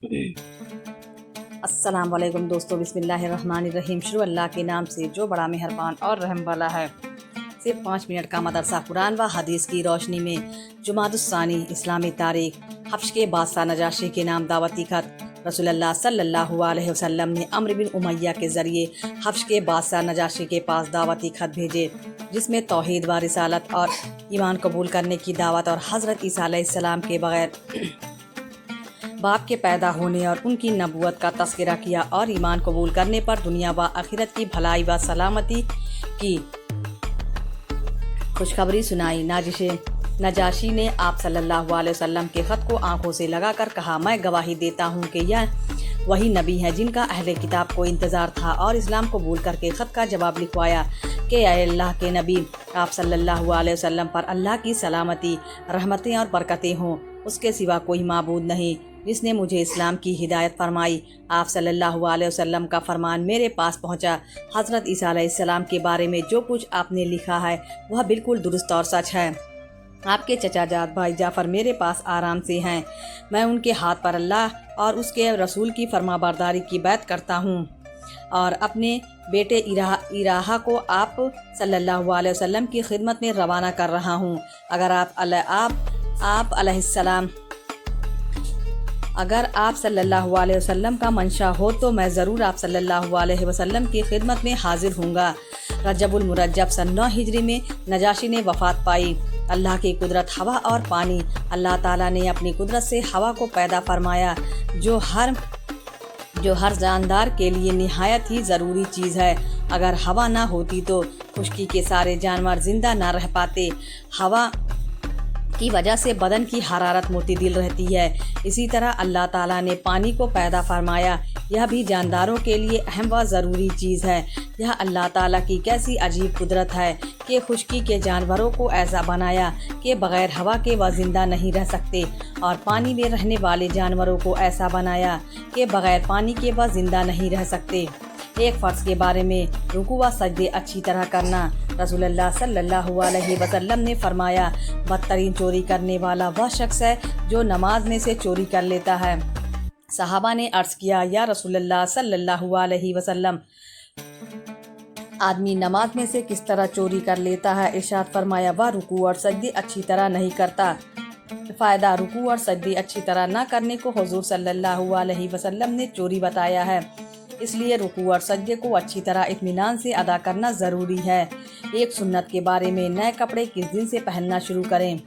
अस्सलाम वालेकुम दोस्तों, बिस्मिल्लाहिर्रहमानिर्रहीम। शुरू अल्लाह के नाम से जो बड़ा मेहरबान और रहम वाला है। सिर्फ 5 मिनट का मदरसा कुरान व हदीस की रोशनी में जुमादुस्सानी इस्लामी तारीख। हफ्श के बादशाह नजाशी के नाम दावती खत। रसूलुल्लाह सल्लल्लाहु अलैहि वसल्लम ने अम्र बिन उमैया के ज़रिए हफ्श के बादशाह नजाशी के पास दावती खत भेजे, जिसमें तौहीद व रिसालत और ईमान कबूल करने की दावत और हज़रत ईसा अलैहिस्सलाम के बग़ैर बाप के पैदा होने और उनकी नबूवत का तज़किरा किया और ईमान कबूल करने पर दुनिया व आखिरत की भलाई व सलामती की खुशखबरी सुनाई। नजाशी ने आप सल्लल्लाहु अलैहि वसल्लम के ख़त को आंखों से लगाकर कहा, मैं गवाही देता हूँ कि यह वही नबी है जिनका अहले किताब को इंतज़ार था, और इस्लाम कबूल करके ख़त का जवाब लिखवाया कि अल्लाह के नबी आप सल्लल्लाहु अलैहि वसल्लम पर अल्लाह की सलामती, रहमतें और बरकतें हों। उसके सिवा कोई माबूद नहीं जिसने मुझे इस्लाम की हिदायत फरमाई। आप सल्लल्लाहु अलैहि वसल्लम का फरमान मेरे पास पहुंचा। हज़रत ईसा अलैहिस्सलाम के बारे में जो कुछ आपने लिखा है वह बिल्कुल दुरुस्त और सच है। आपके चचा जाद भाई जाफ़र मेरे पास आराम से हैं। मैं उनके हाथ पर अल्लाह और उसके रसूल की फरमाबरदारी की बैत करता हूँ और अपने बेटे इराहा को आप सल्लल्लाहु अलैहि वसल्लम की खिदमत में रवाना कर रहा हूँ। अगर आप सल्लल्लाहु अलैहि वसल्लम का मंशा हो तो मैं ज़रूर आप सल्लल्लाहु अलैहि वसल्लम की खिदमत में हाजिर हूँगा। रजबुल मुरज्जब सन 9 हिजरी में नजाशी ने वफ़ात पाई। अल्लाह की कुदरत हवा और पानी। अल्लाह ताला ने अपनी कुदरत से हवा को पैदा फरमाया, जो हर जानदार के लिए निहायत ही ज़रूरी चीज़ है। अगर हवा ना होती तो खुश्की के सारे जानवर ज़िंदा ना रह पाते। हवा की वजह से बदन की हरारत मुतदिल रहती है। इसी तरह अल्लाह ताला ने पानी को पैदा फरमाया, यह भी जानदारों के लिए अहम व ज़रूरी चीज़ है। यह अल्लाह ताला की कैसी अजीब कुदरत है कि खुश्की के जानवरों को ऐसा बनाया कि बग़ैर हवा के वह ज़िंदा नहीं रह सकते, और पानी में रहने वाले जानवरों को ऐसा बनाया कि बग़ैर पानी के वह ज़िंदा नहीं रह सकते। एक फ़र्ज़ के बारे में रुकू व सजदे अच्छी तरह करना। रसूलुल्लाह सल्लल्लाहु अलैहि वसल्लम ने फरमाया, बदतरीन चोरी करने वाला वह शख्स है जो नमाज में से चोरी कर लेता है। सहाबा ने अर्ज़ किया, या रसूलुल्लाह सल्लल्लाहु अलैहि वसल्लम, आदमी नमाज में से किस तरह चोरी कर लेता है? इरशाद फरमाया, वह रुकू और सजदे अच्छी तरह नहीं करता। फ़ायदा रुकू और सजदे अच्छी तरह ना करने को हुज़ूर सल्लल्लाहु अलैहि वसल्लम ने चोरी बताया है, इसलिए रुकू और सजदे को अच्छी तरह इत्मीनान से अदा करना ज़रूरी है। एक सुन्नत के बारे में, नए कपड़े किस दिन से पहनना शुरू करें?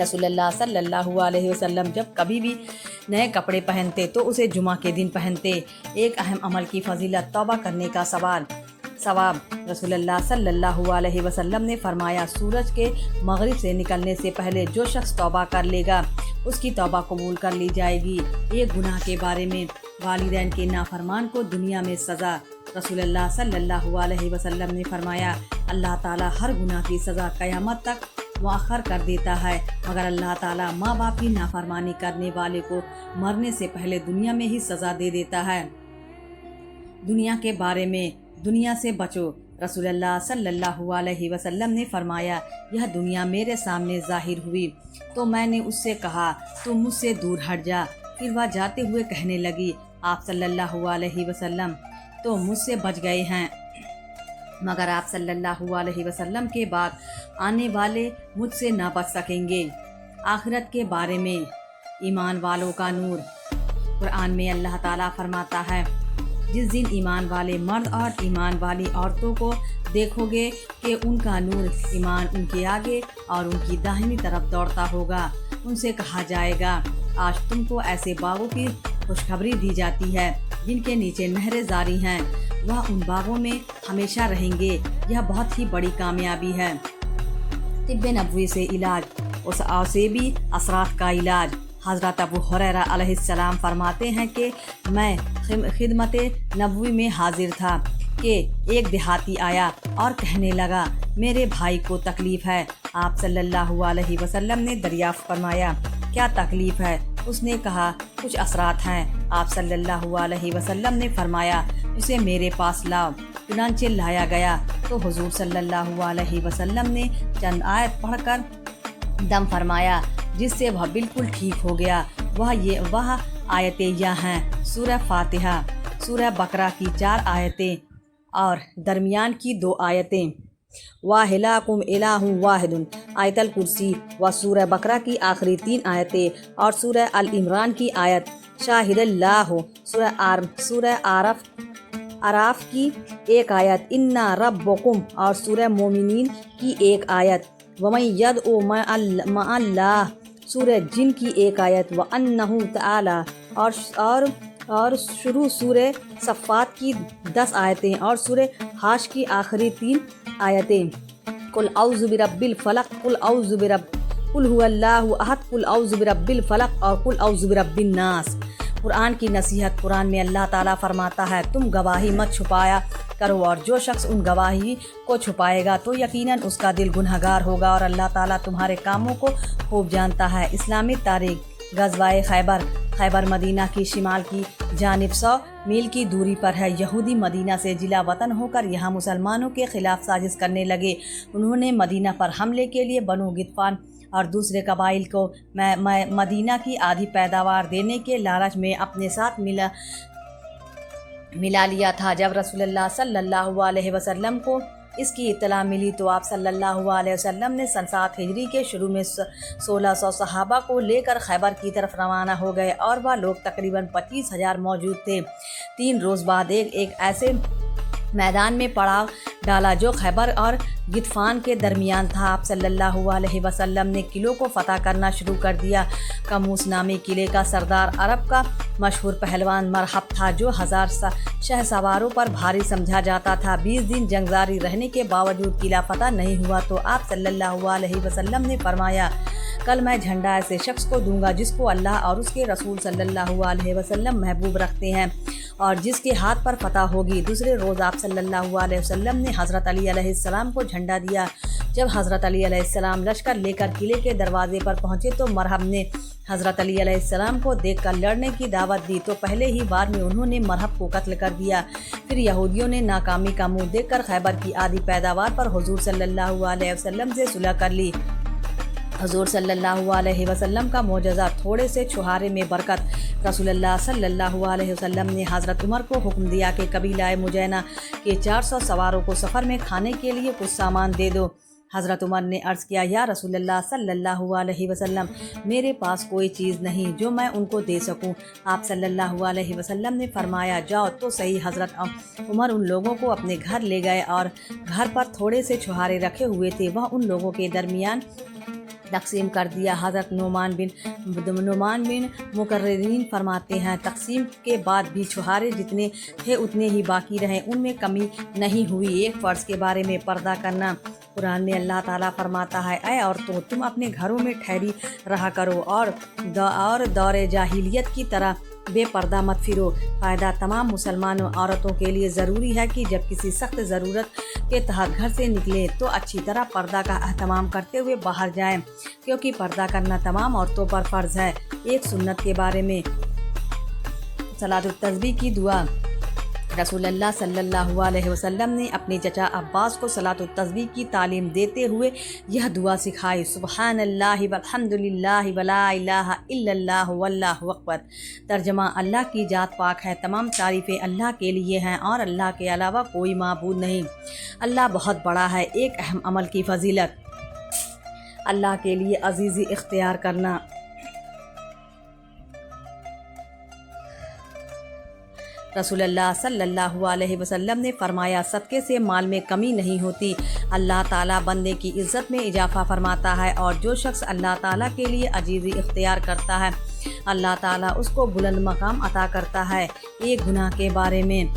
रसूलुल्लाह सल्लल्लाहु अलैहि वसल्लम जब कभी भी नए कपड़े पहनते तो उसे जुमा के दिन पहनते। एक अहम अमल की फजीलत, तौबा करने का सवाब। रसूलुल्लाह सल्लल्लाहु अलैहि वसल्लम ने फरमाया, सूरज के मगरिब से निकलने से पहले जो शख्स तौबा कर लेगा उसकी तौबा कबूल कर ली जाएगी। एक गुनाह के बारे में, वालिदैन के नाफरमान को दुनिया में सज़ा। रसूलुल्लाह सल्लल्लाहु अलैहि वसल्लम ने फरमाया, अल्लाह ताला हर गुनाह की सज़ा क़यामत तक मुअख्खर कर देता है, मगर अल्लाह ताला माँ बाप की नाफरमानी करने वाले को मरने से पहले दुनिया में ही सज़ा दे देता है। दुनिया के बारे में, दुनिया से बचो। रसूलुल्लाह सल्लल्लाहु अलैहि वसल्लम ने फरमाया, यह दुनिया मेरे सामने ज़ाहिर हुई तो मैंने उससे कहा, तुम मुझसे दूर हट जा। फिर वह जाते हुए कहने लगी, आप सल्लल्लाहु अलैहि वसल्लम तो मुझसे बच गए हैं, मगर आप सल्लल्लाहु अलैहि वसल्लम के बाद आने वाले मुझसे ना बच सकेंगे। आखिरत के बारे में, ईमान वालों का नूर। कुरान में अल्लाह ताला फरमाता है, जिस दिन ईमान वाले मर्द और ईमान वाली औरतों को देखोगे कि उनका नूर ईमान उनके आगे और उनकी दाहिनी तरफ दौड़ता होगा, उनसे कहा जाएगा, आज तुमको ऐसे बागों की खुशखबरी दी जाती है जिनके नीचे नहरें जारी हैं, वह उन बागों में हमेशा रहेंगे। यह बहुत ही बड़ी कामयाबी है। तिब्बे नबवी से इलाज, उस औसेबी असरात का इलाज। हज़रत अबू हुरैरा अलैहिस्सलाम फरमाते हैं कि मैं खिदमत नबवी में हाजिर था कि एक देहाती आया और कहने लगा, मेरे भाई को तकलीफ़ है। आप सल्लल्लाहु अलैहि वसल्लम ने दरियाफ़्त फरमाया, क्या तकलीफ़ है? उसने कहा, कुछ असरात हैं। आप सल्लल्लाहु अलैहि वसल्लम ने फरमाया, उसे मेरे पास लाओ। चुनांचे लाया गया तो हुज़ूर सल्लल्लाहु अलैहि वसल्लम ने चंद आयत पढ़कर दम फरमाया, जिससे वह बिल्कुल ठीक हो गया। वह आयतें यह हैं: सूरह फातिहा, सूरह बकरा की 4 आयतें और दरमियान की 2 आयतें, वाहिलाकुम इलाहुं वाहिदुन, आयतल कुर्सी व सूरह बकरा की आखिरी 3 आयतें और सूरह अल इमरान की आयत शाहिदल्लाहु, सूरह आराफ की 1 आयत, इन्ना रब्बकुम और सूरह मोमिनीन की 1 आयत, वमन यदउ मअल्लाह, सूरह जिन की 1 आयत, व अन्नहु तआला और शुरू सूरह सफ़ात की 10 आयतें और सूरह हाश की आखिरी 3 आयतें, कुल औज़ु बिरब्बिल फलक, कुल हुवल्लाहु अहद, कुल औज़ु बिरब्बिल फलक और कुल औज़ु बिरब्बिन नास। कुरान की नसीहत। कुरान में अल्लाह ताला फरमाता है, तुम गवाही मत छुपाया करो, और जो शख्स उन गवाही को छुपाएगा तो यकीनन उसका दिल गुनहगार होगा, और अल्लाह ताला तुम्हारे कामों को खूब जानता है। इस्लामी तारीख। गज़वाए खैबर मदीना की शिमाल की जानिब 100 मील की दूरी पर है। यहूदी मदीना से जिला वतन होकर यहाँ मुसलमानों के खिलाफ साजिश करने लगे। उन्होंने मदीना पर हमले के लिए बनु गितफान और दूसरे कबाइल को मदीना की आधी पैदावार देने के लालच में अपने साथ मिला लिया था। जब रसूलुल्लाह सल्लल्लाहु अलैहि वसल्लम को इसकी इत्तला मिली तो आप सल्लल्लाहु अलैहि वसल्लम ने सन 7 हिजरी के शुरू में 1600 सहाबा को लेकर खैबर की तरफ रवाना हो गए, और वह लोग तकरीबन 25,000 मौजूद थे। 3 रोज़ बाद एक ऐसे मैदान में पड़ाव डाला जो खैबर और गितफान के दरमियान था। आप सल्लल्लाहु अलैहि वसल्लम ने किलों को फतह करना शुरू कर दिया। कमूस नामी किले का सरदार अरब का मशहूर पहलवान मरहब था, जो 1000 शहसवारों पर भारी समझा जाता था। 20 दिन जंग जारी रहने के बावजूद किला फतह नहीं हुआ तो आप सल्लल्लाहु अलैहि वसल्लम ने फरमाया, कल मैं झंडा ऐसे शख्स को दूंगा जिसको अल्लाह और उसके रसूल सल्लल्लाहु अलैहि वसल्लम महबूब रखते हैं और जिसके हाथ पर फतह होगी। दूसरे रोज़ आप सल्लल्लाहु अलैहि वसल्लम ने हज़रत अली अलैहिस्सलाम को झंडा दिया। जब हज़रत अली अलैहिस्सलाम लश्कर लेकर किले के दरवाजे पर पहुँचे तो मरहब ने हज़रत अली अलैहिस्सलाम को देखकर लड़ने की दावत दी, तो पहले ही बार में उन्होंने मरहब को कत्ल कर दिया। फिर यहूदियों ने नाकामी का मुँह देखकर खैबर की आधी पैदावार पर हुज़ूर सल्लल्लाहु अलैहि वसल्लम से सुलह कर ली। हुज़ूर सल्लल्लाहु अलैहि वसल्लम का मोजज़ा थोड़े से छुहारे में बरकत। रसूलुल्लाह सल्लल्लाहु अलैहि वसल्लम ने हज़रत उमर को हुक्म दिया कि कबीला मुजैना के 400 सवारों को सफ़र में खाने के लिए कुछ सामान दे दो। हज़रत उमर ने अर्ज़ किया, या रसूलुल्लाह सल्लल्लाहु अलैहि वसल्लम, मेरे पास कोई चीज़ नहीं जो मैं उनको दे सकूं। आप सल्लल्लाहु अलैहि वसल्लम ने फरमाया, जाओ तो सही। हज़रत उमर उन लोगों को अपने घर ले गए और घर पर थोड़े से छुहारे रखे हुए थे, वह उन लोगों के दरमियान तकसीम कर दिया। हज़रत नुमान बिन मुकर्रिरीन फरमाते हैं, तकसीम के बाद भी छुहारे जितने थे उतने ही बाकी रहे, उनमें कमी नहीं हुई। एक फ़र्ज़ के बारे में पर्दा करना। कुरान में अल्लाह ताला फरमाता है, ऐ औरतों, तुम अपने घरों में ठहरी रहा करो और दौरे जाहिलियत की तरह बेपर्दा मत फिरो। फ़ायदा तमाम मुसलमानों औरतों के लिए ज़रूरी है कि जब किसी सख्त ज़रूरत के तहत घर से निकले तो अच्छी तरह पर्दा का एहतमाम करते हुए बाहर जाएं, क्योंकि पर्दा करना तमाम औरतों पर फ़र्ज़ है। एक सुन्नत के बारे में। सलातुत तस्बीह की दुआ। रसूलुल्लाह सल्लल्लाहु अलैहि वसल्लम ने अपने चचा अब्बास को सलातुत तस्बीह की तालीम देते हुए यह दुआ सिखाई, सुब्हानल्लाहि वल्हम्दुलिल्लाहि वला इलाहा इल्लल्लाहु वल्लाहु अकबर। तर्जमा, अल्लाह की जात पाक है, तमाम तारीफ़ें अल्लाह के लिए हैं और अल्लाह के अलावा कोई माबूद नहीं। अल्लाह बहुत बड़ा है। एक अहम अमल की फजीलत। अल्लाह के लिए अजीज़ी इख्तियार करना। रसूलुल्लाह सल्लल्लाहु अलैहि वसल्लम ने फरमाया, सदक़े से माल में कमी नहीं होती। अल्लाह ताला बंदे की इज़्ज़त में इजाफ़ा फरमाता है, और जो शख्स अल्लाह ताला के लिए अजीज़ी इख्तियार करता है अल्लाह ताला उसको बुलंद मकाम अता करता है। एक गुनाह के बारे में।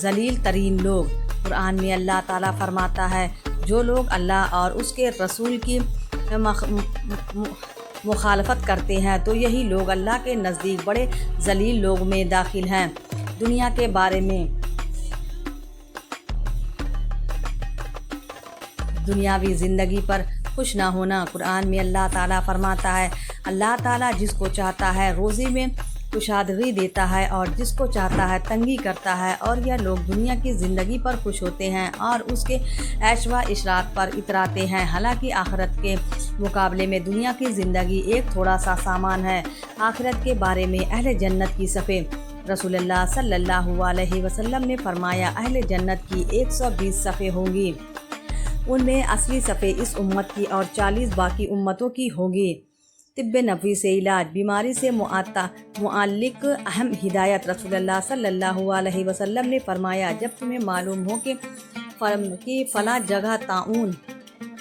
ज़लील तरीन लोग। कुरान में अल्लाह ताला फरमाता है, जो लोग अल्लाह और उसके रसूल की मुखालफत करते हैं तो यही लोग अल्लाह के नज़दीक बड़े ज़लील लोग में दाखिल हैं। दुनिया के बारे में। दुनियावी ज़िंदगी पर खुश ना होना। कुरान में अल्लाह ताला फरमाता है, अल्लाह ताला जिसको चाहता है रोज़ी में कुशादगी देता है और जिसको चाहता है तंगी करता है, और यह लोग दुनिया की ज़िंदगी पर खुश होते हैं और उसके ऐश व इशरात पर इतराते हैं। हालांकि आखिरत के मुकाबले में दुनिया की ज़िंदगी एक थोड़ा सा सामान है। आखिरत के बारे में अहले जन्नत की सफ़े। रसूलुल्लाह सल्लल्लाहु अलैहि वसल्लम ने फरमाया, अहले जन्नत की 120 सफ़े होंगी। उनमें 80 सफ़े इस उम्मत की और 40 बाकी उम्मतों की होगी। तिब्ब नबवी से इलाज, बीमारी से मुअल्लिक अहम हिदायत। रसूलुल्लाह सल्लल्लाहु अलैहि वसल्लम ने फरमाया, जब तुम्हें मालूम हो कि फ़लाँ जगह ताउन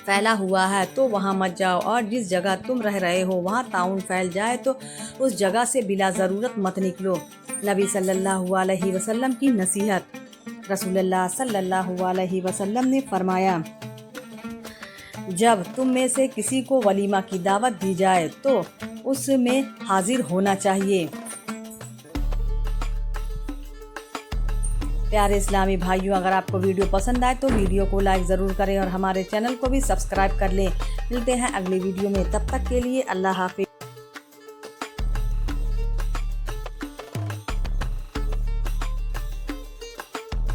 फैला हुआ है तो वहाँ मत जाओ, और जिस जगह तुम रह रहे हो वहाँ ताउन फैल जाए तो उस जगह से बिला ज़रूरत मत निकलो। नबी सल्लल्लाहु अलैहि वसल्लम की नसीहत। रसूलुल्लाह सल्लल्लाहु अलैहि वसल्लम ने फरमाया, जब तुम में से किसी को वलीमा की दावत दी जाए तो उसमें हाजिर होना चाहिए। प्यारे इस्लामी भाइयों, अगर आपको वीडियो पसंद आए तो वीडियो को लाइक ज़रूर करें और हमारे चैनल को भी सब्सक्राइब कर लें। मिलते हैं अगली वीडियो में, तब तक के लिए अल्लाह हाफ़िज़।